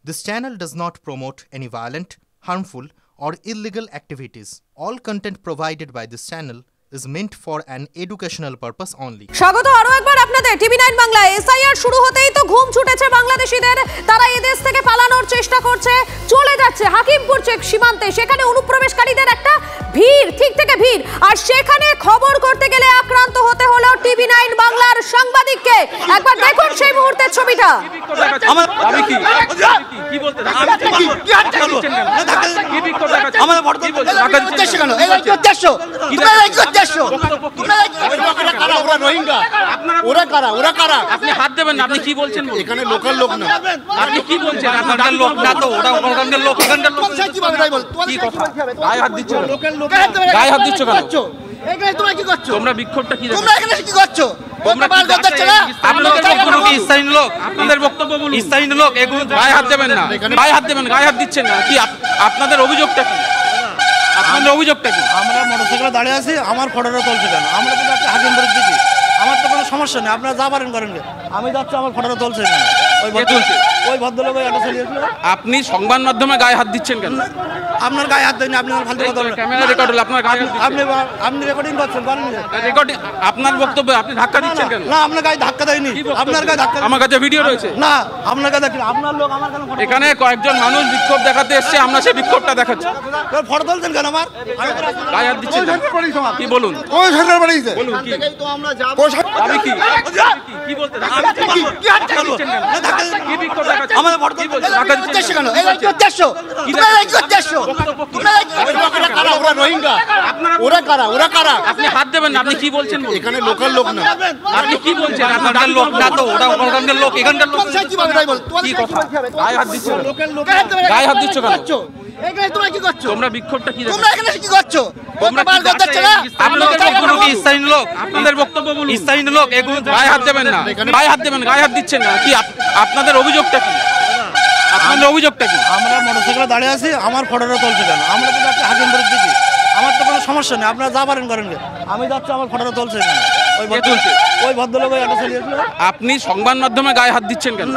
This channel does not promote any violent, harmful, or illegal activities. All content provided by this channel is meant for an educational purpose only. স্বাগত আরো একবার আপনাদের টিভি9 বাংলায়। SIR শুরু হতেই তো ঘুম ছুটেছে বাংলাদেশিদের। তারা এই দেশ থেকে পালানোর চেষ্টা করছে, চলে যাচ্ছে হাকিমপুর চেক সীমান্তে। সেখানে অনুপ্রবেশকারীদের একটা ভিড়, ঠিক থেকে ভিড়। আর সেখানে খবর করতে গেলে আক্রান্ত হতে হলো টিভি9 বাংলার সাংবাদিককে। একবার দেখুন সেই মুহূর্তের ছবিটা। আপনি হাত দেবেন না, আপনি কি বলছেন? এখানে লোকাল লোক না, আপনি কি বলছেন? আপনার লোক না তো, ওটা ওখানকার লোক, এখানকার লোক। কি কথা? গায়ে হাত দিচ্ছ, গায়ে হাত দিচ্ছ কেন? এখানে তোমরা কি করছো? তোমরা বিক্ষোভটা কি? তোমরা এখানে কি করছো? তোমরা বার করতে চাচ্ছ না? আপনাদের বক্তব্য কি স্থানীয় লোক? আপনাদের বক্তব্য বলুন। স্থানীয় লোক, এগুলো গায়ে হাত দেবেন না, গায়ে হাত দেবেন, গায়ে হাত দিচ্ছেন না। কি আপনাদের অভিযোগটা কি? আপনাদের অভিযোগটা কি? আমরা মোটরসাইকেলে দাঁড়িয়ে আছি, আমার ফটোটা চলছে কেন? আমরা তো যাচ্ছি হাকিমপুরের দিকে, আমার তো কোনো সমস্যা নেই, আপনারা যা পারেন করেন। আমি যাচ্ছি, আমার ফটোটা চলছে কেন? ওই ভদ্রলোক একটা চালিয়েছিল। আপনি সংবাদ মাধ্যমে গায়ে হাত দিচ্ছেন কেন? আপনার গায়ে হাত দেয়নি, আপনি ফালতু কথা বলেন। ক্যামেরা রেকর্ড হলো, আপনার গায়ে আপনি রেকর্ডিং করছেন, করেন রেকর্ডিং। আপনার বক্তব্য, আপনি ধাক্কা দিচ্ছেন কেন? না, আপনার গায়ে ধাক্কা দেয়নি, আপনার গায়ে ধাক্কা। আমার কাছে ভিডিও রয়েছে। না, আপনার গায়ে ধাক্কা, আপনার লোক আমার কেন? এখানে কয়েকজন মানুষ বিক্ষোভ দেখাতে এসেছে, আমরা সেই বিক্ষোভটা দেখাচ্ছি। ফটো তুলছেন কেন? আমার গায়ে হাত দিচ্ছেন কি? বলুন, কোন সরকার বাড়িতে? বলুন কি? তো আমরা যাব। আমি কি কি বলতে? কি হাতটা দিচ্ছেন কেন? কি বিক্ষোভ দেখাচ্ছেন? আমাদের ফটো তুলছেন ধাক্কা দিচ্ছেন কেন? এই করতেছো, তোমরা এই করতেছো, তোমরা ওরা রোহিঙ্গা, ওরা কারা? আপনি হাত দেবেন না, আপনি কি বলছেন? এখানে লোকাল লোক না, আপনি কি বলছেন? আপনার লোক না তো, ওটা ওখানকার লোক, এখানকার লোক। কি কথা? গায়ে হাত দিচ্ছ, গায়ে হাত দিচ্ছ কেন? এখানে তোমরা কি করছো? তোমরা বিক্ষোভটা কি? তোমরা এখানে কি করছো? তোমরা বার করতে চাচ্ছ না? আপনাদের বক্তব্য কি স্থানীয় লোক? আপনাদের বক্তব্য বলুন। স্থানীয় লোক, এগুলো গায়ে হাত দেবেন না, গায়ে হাত দেবেন, গায়ে হাত দিচ্ছেন না। কি আপনাদের অভিযোগটা কি? আপনাদের অভিযোগটা কি? আমরা মোটরসাইকেলে দাঁড়িয়ে আছি, আমার ফটোটা চলছে কেন? আমরা তো যাচ্ছি হাকিমপুরের দিকে, আমার তো কোনো সমস্যা নেই, আপনারা যা পারেন করেন। আমি যাচ্ছি, আমার ফটোটা চলছে কেন? ওই ভদ্রলোক একটা চালিয়েছিল। আপনি সংবাদ মাধ্যমে গায়ে হাত দিচ্ছেন কেন?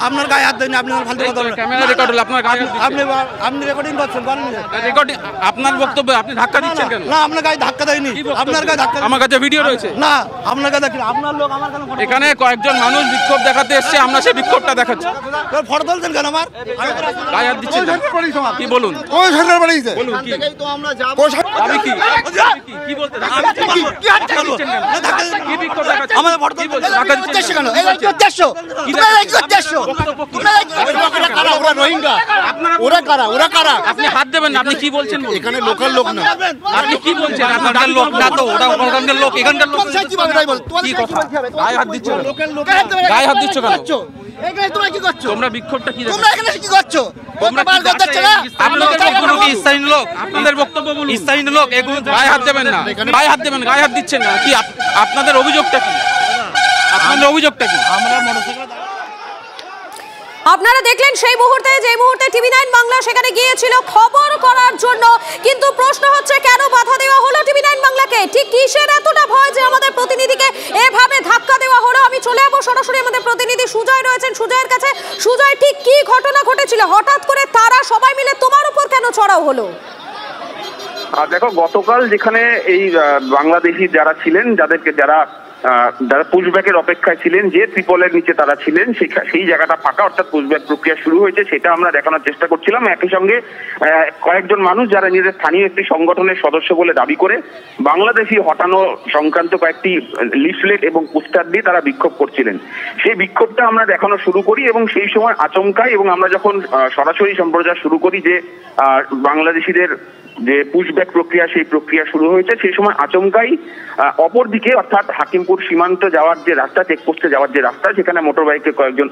আপনার গায়ে হাত দেয়নি, আপনি ফালতু কথা বলেন। ক্যামেরা রেকর্ড হলো, আপনার গায়ে আপনি রেকর্ডিং করছেন, করেন রেকর্ডিং। আপনার বক্তব্য, আপনি ধাক্কা দিচ্ছেন কেন? না, আপনার গায়ে ধাক্কা দেয়নি, আপনার গায়ে ধাক্কা। আমার কাছে ভিডিও রয়েছে। না, আপনার গায়ে ধাক্কা, আপনার লোক আমার কেন? এখানে কয়েকজন মানুষ বিক্ষোভ দেখাতে এসেছে, আমরা সেই বিক্ষোভটা দেখাচ্ছি। ফটো তুলছেন কেন? আমার গায়ে হাত দিচ্ছেন কি? বলুন, কোন সরকার বাড়িতে? বলুন কি? তো আমরা যাব। আমি কি কি বলতে? কি হাতটা দিচ্ছেন কেন? কি বিক্ষোভ দেখাচ্ছেন? আমাদের ফটো তুলছেন কেন? এই করতেছো, তোমরা এই করতেছো, তোমরা ওরা রোহিঙ্গা, ওরা কারা? আপনি হাত দেবেন না, আপনি কি বলছেন? এখানে লোকাল লোক না, আপনি কি বলছেন? আপনার লোক না তো, ওটা ওখানকার লোক, এখানকার লোক। কি কথা? গায়ে হাত দিচ্ছ, গায়ে হাত দিচ্ছ কেন? এখানে তোমরা কি করছো? তোমরা বিক্ষোভটা কি? তোমরা এখানে কি করছো? তোমরা বার করতে চাচ্ছ না? আপনাদের বক্তব্য কি স্থানীয় লোক? আপনাদের বক্তব্য বলুন। স্থানীয় লোক, এগুলো গায়ে হাত দেবেন না, গায়ে হাত দেবেন, গায়ে হাত দিচ্ছেন না। কি আপনাদের অভিযোগটা কি? আপনাদের অভিযোগটা কি? আমরা মোটরসাইকেলে আপনারা দেখলেন সেই মুহূর্তে, যে মুহূর্তে টিভি9 বাংলা সেখানে গিয়েছিল খবর করার জন্য। কিন্তু প্রশ্ন হচ্ছে, কেন বাধা দেওয়া হলো টিভি9 বাংলাকে? ঠিক কিসের এতটা ভয় যে আমাদের প্রতিনিধিকে এভাবে ধাক্কা দেওয়া হলো? আমি চলে যাবো সরাসরি, আমাদের প্রতিনিধি সুজয় রয়েছেন, সুজয়ের কাছে। সুজয়, ঠিক কি ঘটনা ঘটেছিল? হঠাৎ করে তারা সবাই মিলে তোমার উপর কেন চড়াও হলো? দেখো, গতকাল যেখানে এই বাংলাদেশি যারা ছিলেন, যারা পুশব্যাকের অপেক্ষায় ছিলেন, যে ত্রিপলের নিচে তারা ছিলেন, সেই জায়গাটা ফাঁকা, অর্থাৎ পুশব্যাক প্রক্রিয়া শুরু হয়েছে, সেটা আমরা দেখানোর চেষ্টা করছিলাম। একই সঙ্গে কয়েকজন মানুষ যারা নিজেদের স্থানীয় একটি সংগঠনের সদস্য বলে দাবি করে বাংলাদেশি হটানো সংক্রান্ত কয়েকটি লিফলেট এবং পোস্টার দিয়ে তারা বিক্ষোভ করছিলেন। সেই বিক্ষোভটা আমরা দেখানো শুরু করি এবং সেই সময় আচমকাই, এবং আমরা যখন সরাসরি সম্প্রচার শুরু করি যে বাংলাদেশিদের যে পুশব্যাক প্রক্রিয়া, সেই প্রক্রিয়া শুরু হয়েছে, সেই সময় আচমকাই অপরদিকে, অর্থাৎ হাকিমপুর সীমান্ত যাওয়ার যে রাস্তা, চেকপোস্টে যাওয়ার যে রাস্তা, সেখানে মোটর বাইকে কয়েকজন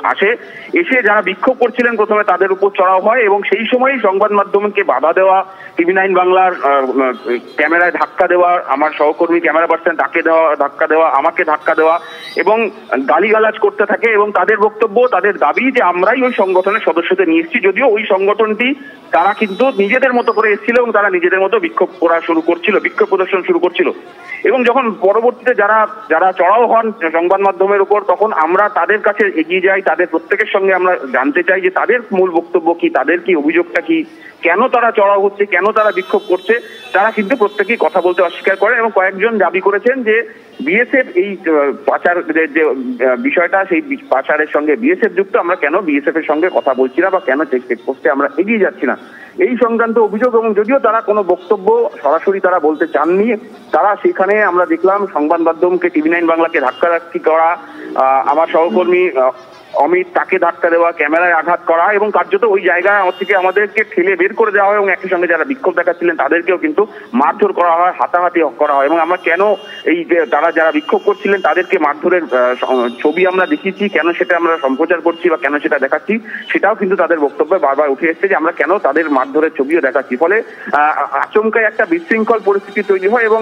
এসে যারা বিক্ষোভ করছিলেন প্রথমে তাদের উপর চড়াও হয়, এবং সেই সময়ই সংবাদ মাধ্যমকে বাধা দেওয়া, টিভি9 বাংলার ক্যামেরায় ধাক্কা দেওয়া, আমার সহকর্মী ক্যামেরা পার্সন ধাক্কা দেওয়া, আমাকে ধাক্কা দেওয়া এবং গালিগালাজ করতে থাকে। এবং তাদের বক্তব্য, তাদের দাবি যে আমরাই ওই সংগঠনের সদস্যদের নিয়ে এসেছি, যদিও ওই সংগঠনটি তারা কিন্তু নিজেদের মতো করে এসেছিল এবং তারা নিজেদের মতো বিক্ষোভ করা শুরু করছিল, বিক্ষোভ প্রদর্শন শুরু করছিল। এবং যখন পরবর্তীতে যারা চড়াও হন সংবাদ মাধ্যমের উপর, তখন আমরা তাদের কাছে এগিয়ে যাই, তাদের প্রত্যেকের সঙ্গে আমরা জানতে চাই যে তাদের মূল বক্তব্য কি, তাদের কি অভিযোগটা কি, কেন তারা চড়াও হচ্ছে, কেন তারা বিক্ষোভ করছে। তারা কিন্তু প্রত্যেকেই কথা বলতে অস্বীকার করেন এবং কয়েকজন দাবি করেছেন যে বিএসএফ এই পাচার যে বিষয়টা, সেই পাচারের সঙ্গে বিএসএফ যুক্ত, আমরা কেন বিএসএফ এর সঙ্গে কথা বলছি না বা কেন চেকপোস্টে আমরা এগিয়ে যাচ্ছি না, এই সংক্রান্ত অভিযোগ। এবং যদিও তারা কোনো বক্তব্য সরাসরি তারা বলতে চাননি, তারা সেখানে আমরা দেখলাম সংবাদ মাধ্যমকে, টিভি9 বাংলাকে ধাক্কাধাক্কি করা, আমার সহকর্মী অমিত তাকে ধাক্কা দেওয়া, ক্যামেরায় আঘাত করা এবং কার্যত ওই জায়গায় থেকে আমাদেরকে ঠেলে বের করে দেওয়া হয় এবং একই সঙ্গে যারা বিক্ষোভ দেখাচ্ছিলেন তাদেরকেও কিন্তু মারধর করা হয়, হাতাহাতি করা হয়। এবং আমরা কেন এই যে তারা যারা বিক্ষোভ করছিলেন তাদেরকে মারধরের ছবি আমরা দেখিয়েছি, কেন সেটা আমরা সম্প্রচার করছি বা কেন সেটা দেখাচ্ছি, সেটাও কিন্তু তাদের বক্তব্যে বারবার উঠে এসেছে যে আমরা কেন তাদের মারধরের ছবিও দেখাচ্ছি। ফলে আচমকাই একটা বিশৃঙ্খল পরিস্থিতি তৈরি হয় এবং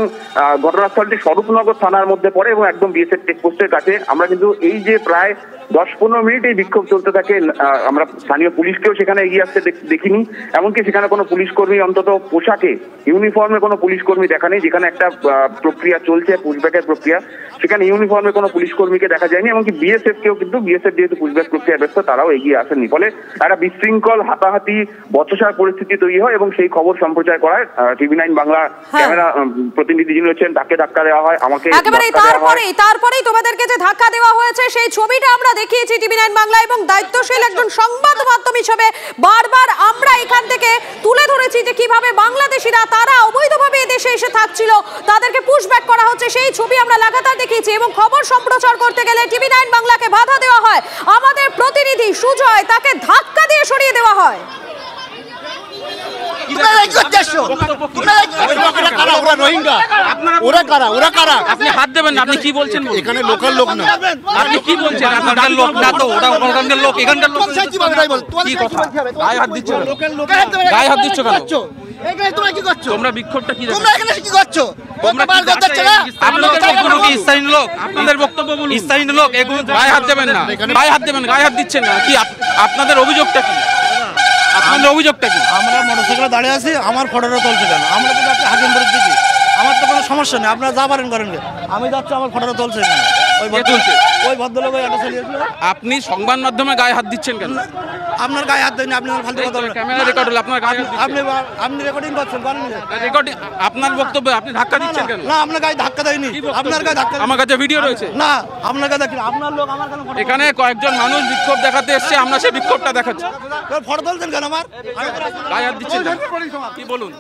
ঘটনাস্থলটি স্বরূপনগর থানার মধ্যে পড়ে এবং একদম বিএসএফ চেকপোস্টের কাছে। আমরা কিন্তু এই যে প্রায় 10-15 মিনিট এই বিক্ষোভ চলতে থাকে, আমরা স্থানীয় পুলিশকেও সেখানে এগিয়ে আসতে দেখিনি, এমনকি সেখানে কোনো পুলিশ কর্মী, অন্তত পোশাকে ইউনিফর্মে কোনো পুলিশ কর্মী দেখা নেই। যেখানে একটা প্রক্রিয়া চলছে পুশব্যাকের প্রক্রিয়া, সেখানে ইউনিফর্মে কোনো পুলিশ কর্মীকে দেখা যায়নি, এমনকি বিএসএফ কেও কিন্তু বিএসএফ যেহেতু পুশব্যাক প্রক্রিয়া ব্যস্ত তারাও এগিয়ে আসেননি। ফলে একটা বিশৃঙ্খল হাতাহাতি বচসার পরিস্থিতি তৈরি হয় এবং সেই খবর সম্প্রচার করায় টিভি9 বাংলা ক্যামেরা প্রতিনিধি যিনি রয়েছেন তাকে ধাক্কা দেওয়া হয়, আমাকে তারপরেই তোমাদেরকে যে ধাক্কা দেওয়া হয়েছে সেই ছবিটা আমরা দেখিয়েছি টিভি9 বাংলা এবং দায়িত্বশীল একজন সংবাদ মাধ্যম হিসেবে বারবার আমরা এখান থেকে তুলে ধরেছি যে কিভাবে বাংলাদেশিরা তারা অবৈধভাবে দেশে এসে থাকছিল, তাদেরকে পুশব্যাক করা হচ্ছে, সেই ছবি আমরা লাগাতার দেখিয়েছি। এবং খবর সম্প্রচার করতে গেলে টিভি9 বাংলাকে বাধা দেওয়া হয়, আমাদের প্রতিনিধি সুজয় তাকে ধাক্কা দিয়ে সরিয়ে দেওয়া হয়। আপনি হাত দেবেন না, আপনি কি বলছেন? এখানে লোকাল লোক না, আপনি কি বলছেন? আপনার লোক না তো, ওটা ওখানকার লোক, এখানকার লোক। কি কথা? গায়ে হাত দিচ্ছ কেন? গায়ে হাত দিচ্ছ কেন? তোমরা বিক্ষোভটা কি? তোমরা এখানে কি করছো? আপনাদের বক্তব্য বলুন। স্থানীয় লোক গায়ে হাত দেবেন না, গায়ে হাত দেবেন, গায়ে হাত দিচ্ছেন না। কি আপনাদের অভিযোগটা কি? আপনাদের অভিযোগটা কি? আমরা মোটরসাইকেলে দাঁড়িয়ে আছি, আমার ফটোটা চলছে কেন? আমরা তো যাচ্ছি হাকিমপুরের দিকে, আমার তো কোনো সমস্যা নেই, আপনারা যা পারেন করেন। আমি যাচ্ছি, আমার ফটোটা চলছে কেন? ওই ভদ্রলোক একটা চালিয়েছিল। আপনি সংবাদ মাধ্যমে গায়ে হাত দিচ্ছেন কেন? আপনার গায়ে হাত দেয়নি, আপনি ফালতু কথা বলেন। ক্যামেরা রেকর্ড হলো, আপনার গায়ে আপনি রেকর্ডিং করছেন, করেন রেকর্ডিং। আপনার বক্তব্য আপনি ধাক্কা দিচ্ছেন কেন? না, আপনার গায়ে ধাক্কা দেয়নি, আপনার গায়ে ধাক্কা। আমার কাছে ভিডিও রয়েছে। না, আপনার গায়ে দেখি, আপনার লোক আমার কেন? এখানে কয়েকজন মানুষ বিক্ষোভ দেখাতে এসেছে, আমরা সেই বিক্ষোভটা দেখাচ্ছি। ফটো তুলছেন কেন? আমার গায়ে হাত দিচ্ছেন কি বলুন?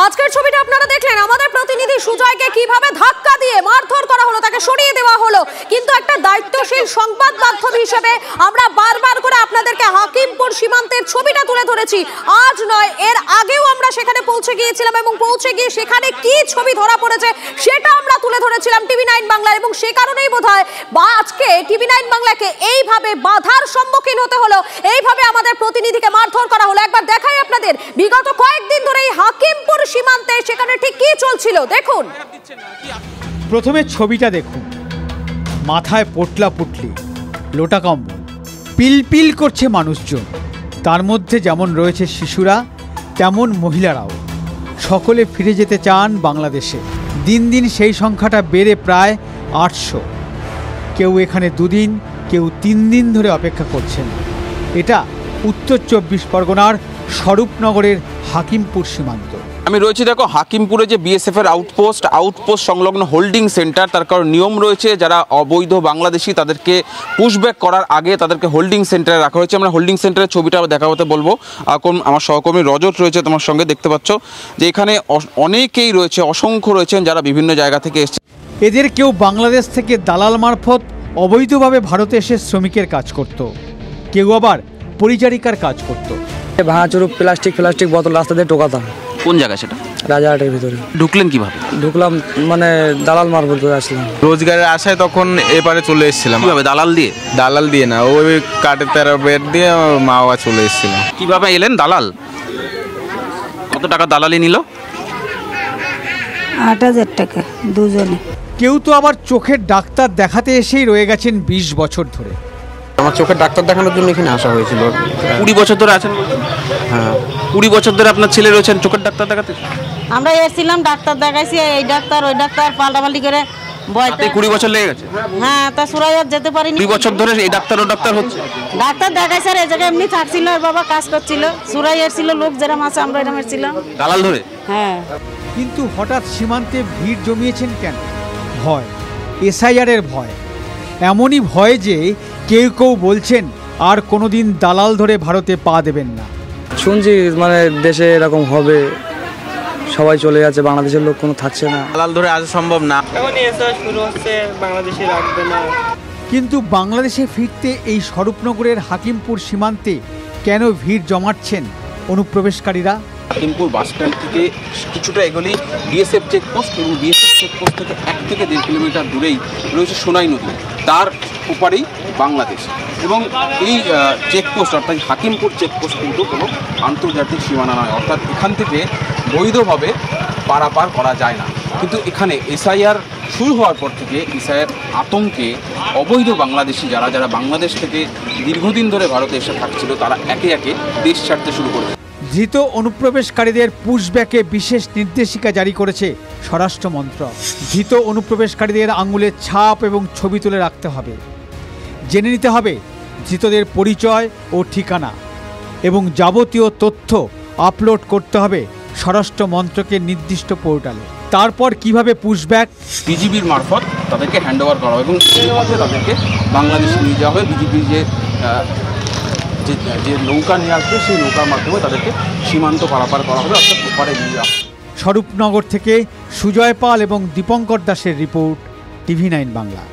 আজকের ছবিটা আপনারা দেখলেন, আমাদের প্রতিনিধি সুজয়কে কিভাবে ধাক্কা দিয়ে মারধর করা হলো, তাকে সরিয়ে দেওয়া হলো। কিন্তু একটা দায়িত্বশীল সংবাদ মাধ্যম হিসেবে আমরা বারবার করে আপনাদেরকে হাকিমপুর সীমান্তের ছবিটা তুলে ধরেছি। আজ নয়, এর আগেও আমরা সেখানে পৌঁছে গিয়েছিলাম এবং পৌঁছে গিয়ে সেখানে কি ছবি ধরা পড়েছে সেটা আমরা তুলে ধরেছিলাম টিভি9 বাংলা। এবং সে কারণেই বোধহয় আজকে টিভি9 বাংলাকে এইভাবে বাধার সম্মুখীন হতে হলো, এইভাবে আমাদের প্রতিনিধিকে মারধর করা হলো। একবার দেখাই আপনাদের বিগত কয়েকদিন ধরে এই হাকিমপুর সীমান্তে সেখানে ঠিক কি চলছিল দেখুন। প্রথমে ছবিটা দেখুন, মাথায় পোটলা পুটলি, লোটা কম্বল, পিলপিল করছে মানুষজন। তার মধ্যে যেমন রয়েছে শিশুরা, তেমন মহিলারাও। সকলে ফিরে যেতে চান বাংলাদেশে। দিন দিন সেই সংখ্যাটা বেড়ে প্রায় 800। কেউ এখানে 2 দিন, কেউ 3 দিন ধরে অপেক্ষা করছেন। এটা উত্তর 24 পরগনার স্বরূপনগরের হাকিমপুর সীমান্ত। আমি রয়েছি, দেখো হাকিমপুরে যে বিএসএফ এর আউটপোস্ট সংলগ্ন হোল্ডিং সেন্টার। তার কারণ নিয়ম রয়েছে, যারা অবৈধ বাংলাদেশি তাদেরকে পুশব্যাক করার আগে তাদেরকে হোল্ডিং সেন্টারে রাখা হয়েছে। আমরা হোল্ডিং সেন্টারের ছবিটা দেখাতে বলবো। আমার সহকর্মী রজত রয়েছে তোমার সঙ্গে, দেখতে পাচ্ছ যে এখানে অনেকেই রয়েছে, অসংখ্য রয়েছেন যারা বিভিন্ন জায়গা থেকে এসছে। এদের কেউ বাংলাদেশ থেকে দালাল মারফত অবৈধভাবে ভারতে এসে শ্রমিকের কাজ করত, কেউ আবার পরিচারিকার কাজ করত। ভাঙাচুরু প্লাস্টিক বোতল রাস্তা দিয়ে টোকাতাম। কোন জায়গা সেটা? রাজাহাটের ভিতরে। ঢুকলেন কিভাবে? ঢুকলাম মানে দালাল মারফত করে আসলাম। রোজগারের আশায় তখন এপারে চলে এসেছিলাম। কিভাবে? দালাল দিয়ে না, ওই কাঠের তেরা বেড দিয়ে মা বাবা চলে এসেছিলাম। কিভাবে এলেন? দালাল কত টাকা দালালি নিল? 8000 টাকা দুজনে। কেউ তো আবার চোখের ডাক্তার দেখাতে এসেই রয়ে গেছেন 20 বছর ধরে। আমার চোখের ডাক্তার দেখানোর জন্য এখানে আসা হয়েছিল। 20 বছর ধরে আছেন? হ্যাঁ। 20 বছর ধরে আপনার ছেলে রয়েছেন চোখের ডাক্তার দেখাতে? আমরা এসেছিলাম, ডাক্তার দেখাইছি, এই ডাক্তার ওই ডাক্তার পাল্টাপাল্টি করে বয়তে 20 বছর লেগে গেছে। হ্যাঁ, তা সুরাইয়ার যেতে পারিনি। 20 বছর ধরে এই ডাক্তার ও ডাক্তার হচ্ছে। ডাক্তার দেখাইছে আর এই জায়গায় এমনি থাকছিল, ওর বাবা কাজ করছিল, সুরাইয়ার ছিল লোক যেরকম আছে আমরা এরকম ছিলাম দালাল ধরে। হ্যাঁ। কিন্তু হঠাৎ সীমান্তে ভিড় জমিয়েছেন কেন? ভয়, এসআইআরের ভয়। এমনই ভয় যে কেউ কেউ বলছেন আর কোনোদিন দালাল ধরে ভারতে পা দেবেন না। শুনছি মানে দেশে এরকম হবে, সবাই চলে যাচ্ছে, বাংলাদেশের লোক কোনো থাকছে না, দালাল ধরে আসা সম্ভব না। এখন এসআইআর শুরু হচ্ছে, বাংলাদেশে রাখবে না। কিন্তু বাংলাদেশে ফিরতে এই স্বরূপনগরের হাকিমপুর সীমান্তে কেন ভিড় জমাচ্ছেন অনুপ্রবেশকারীরা? হাকিমপুর বাস স্ট্যান্ড থেকে কিছুটা এগোলেই বিএসএফ চেকপোস্ট, এবং বিএসএফ চেকপোস্ট থেকে 1 থেকে 1.5 কিলোমিটার দূরেই রয়েছে সোনাই নদী, তার ওপারেই বাংলাদেশ। এবং এই চেকপোস্ট অর্থাৎ হাকিমপুর চেকপোস্ট কিন্তু কোনো আন্তর্জাতিক সীমানা নয়, অর্থাৎ এখান থেকে বৈধভাবে পারাপার করা যায় না। কিন্তু এখানে এসআইআর শুরু হওয়ার পর থেকে এসআইআর আতঙ্কে অবৈধ বাংলাদেশি যারা বাংলাদেশ থেকে দীর্ঘদিন ধরে ভারতে এসে থাকছিল, তারা একে একে দেশ ছাড়তে শুরু করেছে। ধৃত অনুপ্রবেশকারীদের পুশব্যাকে বিশেষ নির্দেশিকা জারি করেছে স্বরাষ্ট্র মন্ত্রক। ধৃত অনুপ্রবেশকারীদের আঙুলের ছাপ এবং ছবি তুলে রাখতে হবে। জেনে নিতে হবে ধৃতদের পরিচয় ও ঠিকানা, এবং যাবতীয় তথ্য আপলোড করতে হবে স্বরাষ্ট্র মন্ত্রকের নির্দিষ্ট পোর্টালে। তারপর কিভাবে পুশব্যাক বিজিবির মারফত তাদেরকে হ্যান্ডওভার করা হবে এবং তাদেরকে বাংলাদেশে নিয়ে যাওয়া হবে। বিজিবির যে নৌকা নিয়ে আসবে সেই নৌকার মাধ্যমে তাদেরকে সীমান্ত পারাপার করা হবে, অর্থাৎ ওপারে নিয়ে যাওয়া। স্বরূপনগর থেকে সুজয় পাল এবং দীপঙ্কর দাসের রিপোর্ট, TV9 বাংলা।